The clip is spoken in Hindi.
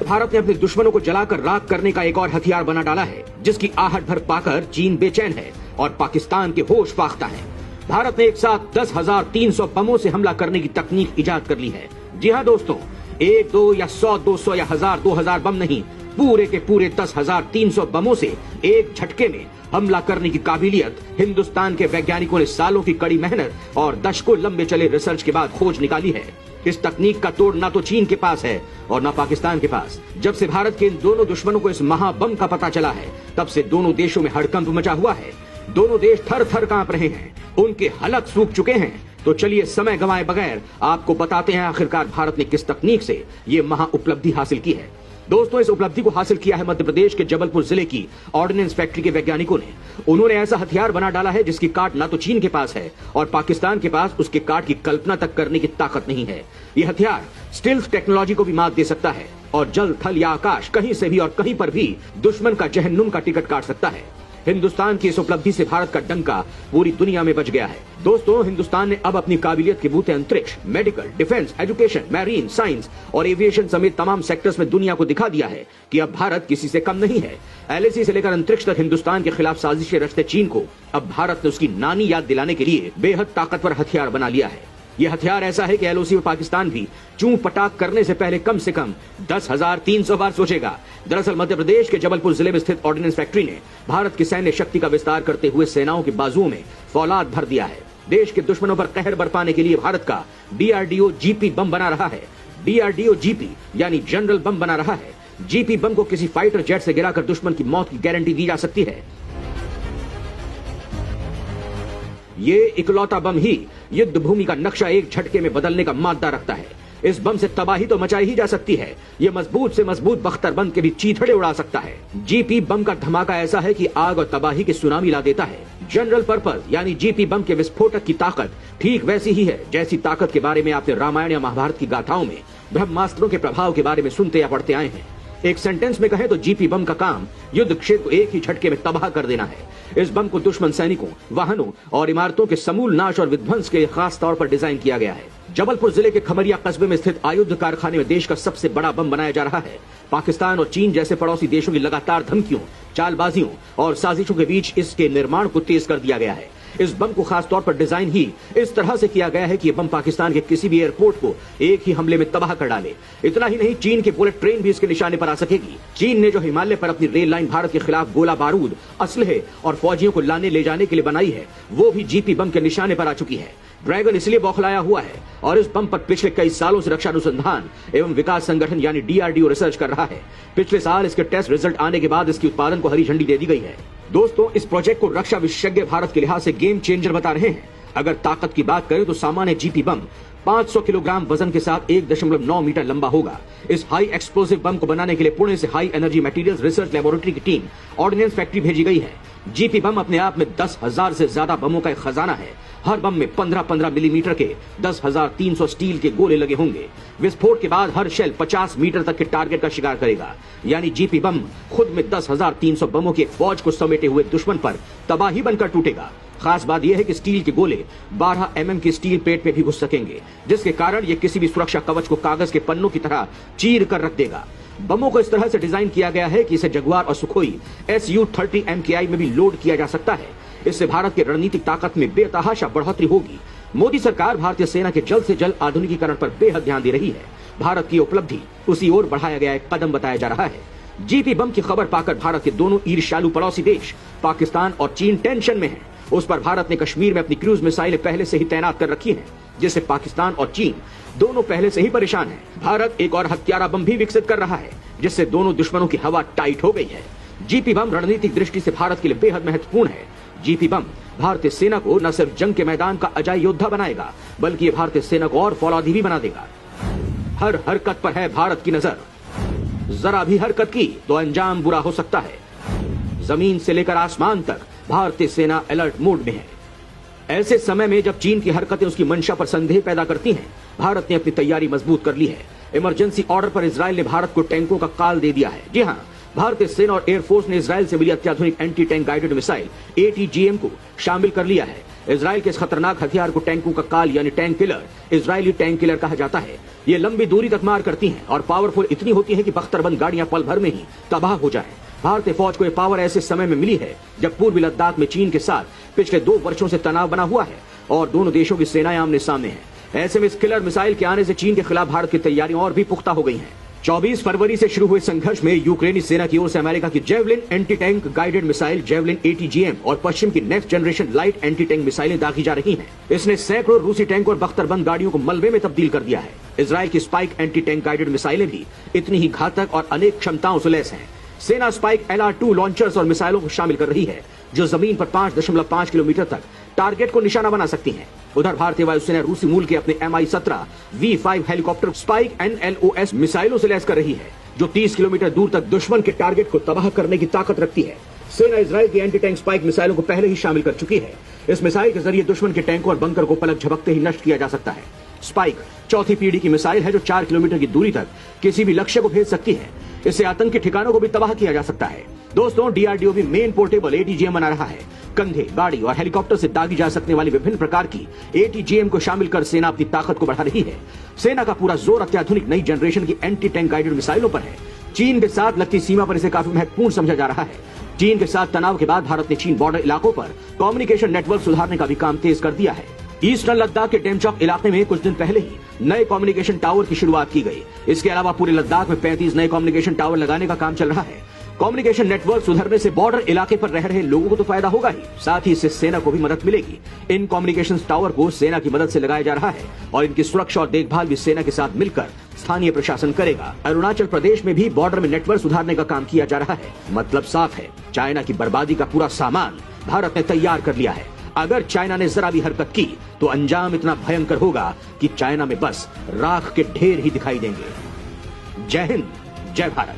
भारत ने अपने दुश्मनों को जलाकर राख करने का एक और हथियार बना डाला है, जिसकी आहट भर पाकर चीन बेचैन है और पाकिस्तान के होश फाख्ता है। भारत ने एक साथ 10,300 बमों से हमला करने की तकनीक इजाद कर ली है। जी हाँ दोस्तों, 1, 2 या 100, 200 या 1000, 2000 बम नहीं, पूरे के पूरे 10,300 बमों से एक झटके में हमला करने की काबिलियत हिंदुस्तान के वैज्ञानिकों ने सालों की कड़ी मेहनत और दशकों लंबे चले रिसर्च के बाद खोज निकाली है। इस तकनीक का तोड़ ना तो चीन के पास है और ना पाकिस्तान के पास। जब से भारत के इन दोनों दुश्मनों को इस महाबम का पता चला है, तब से दोनों देशों में हड़कंप मचा हुआ है। दोनों देश थर थर कांप रहे हैं, उनके हलक सूख चुके हैं। तो चलिए समय गंवाए बगैर आपको बताते हैं आखिरकार भारत ने किस तकनीक से ये महा उपलब्धि हासिल की है। दोस्तों, इस उपलब्धि को हासिल किया है मध्य प्रदेश के जबलपुर जिले की ऑर्डिनेंस फैक्ट्री के वैज्ञानिकों ने। उन्होंने ऐसा हथियार बना डाला है जिसकी काट ना तो चीन के पास है और पाकिस्तान के पास उसके काट की कल्पना तक करने की ताकत नहीं है। यह हथियार स्टिल्थ टेक्नोलॉजी को भी मात दे सकता है और जल, थल या आकाश कहीं से भी और कहीं पर भी दुश्मन का जहन्नुम का टिकट काट सकता है। हिंदुस्तान की इस उपलब्धि से भारत का डंका पूरी दुनिया में बज गया है। दोस्तों, हिंदुस्तान ने अब अपनी काबिलियत के बूते अंतरिक्ष, medical, defence, education, marine, science और एविएशन समेत तमाम सेक्टर्स में दुनिया को दिखा दिया है कि अब भारत किसी से कम नहीं है। एलएसी से लेकर अंतरिक्ष तक हिंदुस्तान के खिलाफ साजिशें रचते चीन को अब भारत ने उसकी नानी याद दिलाने के लिए बेहद ताकतवर हथियार बना लिया है। यह हथियार ऐसा है कि एलओसी में पाकिस्तान भी चूं पटाख करने से पहले कम से कम 10,300 बार सोचेगा। दरअसल मध्य प्रदेश के जबलपुर जिले में स्थित ऑर्डिनेंस फैक्ट्री ने भारत की सैन्य शक्ति का विस्तार करते हुए सेनाओं के बाजुओं में फौलाद भर दिया है। देश के दुश्मनों पर कहर बरपाने के लिए भारत का डीआरडीओ जीपी बम बना रहा है। डीआरडीओ जीपी यानी जनरल बम बना रहा है। जीपी बम को किसी फाइटर जेट से गिराकर दुश्मन की मौत की गारंटी दी जा सकती है। ये इकलौता बम ही युद्ध भूमि का नक्शा एक झटके में बदलने का मादा रखता है। इस बम से तबाही तो मचाई ही जा सकती है, ये मजबूत से मजबूत बख्तरबंद के भी चीथड़े उड़ा सकता है। जीपी बम का धमाका ऐसा है कि आग और तबाही की सुनामी ला देता है। जनरल पर्पज यानी जीपी बम के विस्फोटक की ताकत ठीक वैसी ही है जैसी ताकत के बारे में आपने रामायण या महाभारत की गाथाओं में ब्रह्मास्त्रों के प्रभाव के बारे में सुनते या पढ़ते आए हैं। एक सेंटेंस में कहें तो जीपी बम का काम युद्ध क्षेत्र को एक ही झटके में तबाह कर देना है। इस बम को दुश्मन सैनिकों, वाहनों और इमारतों के समूल नाश और विध्वंस के लिए खास तौर पर डिजाइन किया गया है। जबलपुर जिले के खमरिया कस्बे में स्थित आयुध कारखाने में देश का सबसे बड़ा बम बनाया जा रहा है। पाकिस्तान और चीन जैसे पड़ोसी देशों की लगातार धमकियों, चालबाजियों और साजिशों के बीच इसके निर्माण को तेज कर दिया गया है। इस बम को खास तौर पर डिजाइन ही इस तरह से किया गया है कि यह बम पाकिस्तान के किसी भी एयरपोर्ट को एक ही हमले में तबाह कर डाले। इतना ही नहीं, चीन की बुलेट ट्रेन भी इसके निशाने पर आ सकेगी। चीन ने जो हिमालय पर अपनी रेल लाइन भारत के खिलाफ गोला बारूद, असलहे और फौजियों को लाने ले जाने के लिए बनाई है, वो भी जीपी बम के निशाने पर आ चुकी है। ड्रैगन इसलिए बौखलाया हुआ है और इस बम पर पिछले कई सालों से रक्षा अनुसंधान एवं विकास संगठन यानी डीआरडीओ रिसर्च कर रहा है। पिछले साल इसके टेस्ट रिजल्ट आने के बाद इसकी उत्पादन को हरी झंडी दे दी गई है। दोस्तों, इस प्रोजेक्ट को रक्षा विशेषज्ञ भारत के लिहाज से गेम चेंजर बता रहे हैं। अगर ताकत की बात करें तो सामान्य जीपी बम 500 किलोग्राम वजन के साथ 1.9 मीटर लंबा होगा। इस हाई एक्सप्लोसिव बम को बनाने के लिए पुणे से high energy materials research laboratory की टीम ऑर्डिनेंस फैक्ट्री भेजी गई है। जीपी बम अपने आप में 10,000 से ज्यादा बमों का एक खजाना है। हर बम में 15-15 मिलीमीटर के 10,300 स्टील के गोले लगे होंगे। विस्फोट के बाद हर शेल 50 मीटर तक के टारगेट का शिकार करेगा। यानी जीपी बम खुद में 10,300 बमों की एक फौज को समेटे हुए दुश्मन पर तबाही बनकर टूटेगा। खास बात यह है कि स्टील के गोले 12 mm की स्टील प्लेट में भी घुस सकेंगे, जिसके कारण ये किसी भी सुरक्षा कवच को कागज के पन्नों की तरह चीर कर रख देगा। बमों को इस तरह से डिजाइन किया गया है कि इसे जगुआर और सुखोई Su-30 MKI में भी लोड किया जा सकता है। इससे भारत की रणनीतिक ताकत में बेतहाशा बढ़ोतरी होगी। मोदी सरकार भारतीय सेना के जल्द से जल्द आधुनिकीकरण पर बेहद ध्यान दे रही है। भारत की उपलब्धि उसी ओर बढ़ाया गया एक कदम बताया जा रहा है। जीपी बम की खबर पाकर भारत के दोनों ईर्ष्यालु पड़ोसी देश पाकिस्तान और चीन टेंशन में हैं। उस पर भारत ने कश्मीर में अपनी क्रूज मिसाइलें पहले से ही तैनात कर रखी हैं, जिससे पाकिस्तान और चीन दोनों पहले से ही परेशान हैं। भारत एक और हत्यारा बम भी विकसित कर रहा है, जिससे दोनों दुश्मनों की हवा टाइट हो गई है। जीपी बम रणनीतिक दृष्टि से भारत के लिए बेहद महत्वपूर्ण है। जीपी बम भारतीय सेना को न सिर्फ जंग के मैदान का अजय योद्धा बनाएगा, बल्कि ये भारतीय सेना को और फौलादी भी बना देगा। हर हरकत पर है भारत की नजर, जरा भी हरकत की तो अंजाम बुरा हो सकता है। जमीन से लेकर आसमान तक भारतीय सेना अलर्ट मोड में है। ऐसे समय में जब चीन की हरकतें उसकी मंशा पर संदेह पैदा करती हैं, भारत ने अपनी तैयारी मजबूत कर ली है। इमरजेंसी ऑर्डर पर इजराइल ने भारत को टैंकों का काल दे दिया है। जी हां, भारतीय सेना और एयरफोर्स ने इजराइल से मिली अत्याधुनिक anti tank guided missile ATGM को शामिल कर लिया है। इजराइल के इस खतरनाक हथियार को टैंकों का काल यानी tank killer, Israeli tank killer कहा जाता है। ये लंबी दूरी तक मार करती हैं और पावरफुल इतनी होती है कि बख्तरबंद गाड़ियां पल भर में ही तबाह हो जाएं। भारतीय फौज को यह पावर ऐसे समय में मिली है जब पूर्वी लद्दाख में चीन के साथ पिछले 2 वर्षों से तनाव बना हुआ है और दोनों देशों की सेनाएं आमने सामने हैं। ऐसे में इस किलर मिसाइल के आने से चीन के खिलाफ भारत की तैयारियां और भी पुख्ता हो गई हैं। 24 फरवरी से शुरू हुए संघर्ष में यूक्रेनी सेना की ओर से अमेरिका की javelin anti tank guided missile javelin ATGM और पश्चिम की next generation light anti tank मिसाइलें दागी जा रही हैं। इसने सैकड़ों रूसी टैंक और बख्तरबंद गाड़ियों को मलबे में तब्दील कर दिया है। इजराइल की स्पाइक एंटी टैंक गाइडेड मिसाइलें भी इतनी ही घातक और अनेक क्षमताओं से लैस हैं। सेना स्पाइक LR2 लॉन्चर्स और मिसाइलों को शामिल कर रही है जो जमीन पर 5.5 किलोमीटर तक टारगेट को निशाना बना सकती हैं। उधर भारतीय वायुसेना रूसी मूल के अपने Mi-17 V5 helicopter spike NLOS मिसाइलों से लैस कर रही है जो 30 किलोमीटर दूर तक दुश्मन के टारगेट को तबाह करने की ताकत रखती है। सेना इजराइल की एंटी टैंक स्पाइक मिसाइलों को पहले ही शामिल कर चुकी है। इस मिसाइल के जरिए दुश्मन के टैंकों और बंकर को पलक झपकते ही नष्ट किया जा सकता है। स्पाइक चौथी पीढ़ी की मिसाइल है जो 4 किलोमीटर की दूरी तक किसी भी लक्ष्य को भेज सकती है। इससे आतंकी ठिकानों को भी तबाह किया जा सकता है। दोस्तों, DRDO भी मेन पोर्टेबल ATGM बना रहा है। कंधे, गाड़ी और हेलीकॉप्टर से दागी जा सकने वाली विभिन्न प्रकार की ATGM को शामिल कर सेना अपनी ताकत को बढ़ा रही है। सेना का पूरा जोर अत्याधुनिक नई जनरेशन की एंटी टैंक गाइडेड मिसाइलों पर है। चीन के साथ लगती सीमा पर इसे काफी महत्वपूर्ण समझा जा रहा है। चीन के साथ तनाव के बाद भारत ने चीन बॉर्डर इलाकों पर कम्युनिकेशन नेटवर्क सुधारने का भी काम तेज कर दिया है। ईस्टर्न लद्दाख के डेमचौक इलाके में कुछ दिन पहले ही नए कम्युनिकेशन टावर की शुरुआत की गई। इसके अलावा पूरे लद्दाख में 35 नए कम्युनिकेशन टावर लगाने का काम चल रहा है। कम्युनिकेशन नेटवर्क सुधरने से बॉर्डर इलाके पर रह रहे लोगों को तो फायदा होगा ही, साथ ही इससे सेना को भी मदद मिलेगी। इन कम्युनिकेशन टावर को सेना की मदद से लगाया जा रहा है और इनकी सुरक्षा और देखभाल भी सेना के साथ मिलकर स्थानीय प्रशासन करेगा। अरुणाचल प्रदेश में भी बॉर्डर में नेटवर्क सुधारने का काम किया जा रहा है। मतलब साफ है, चाइना की बर्बादी का पूरा सामान भारत ने तैयार कर लिया है। अगर चाइना ने जरा भी हरकत की तो अंजाम इतना भयंकर होगा कि चाइना में बस राख के ढेर ही दिखाई देंगे। जय हिंद, जय भारत।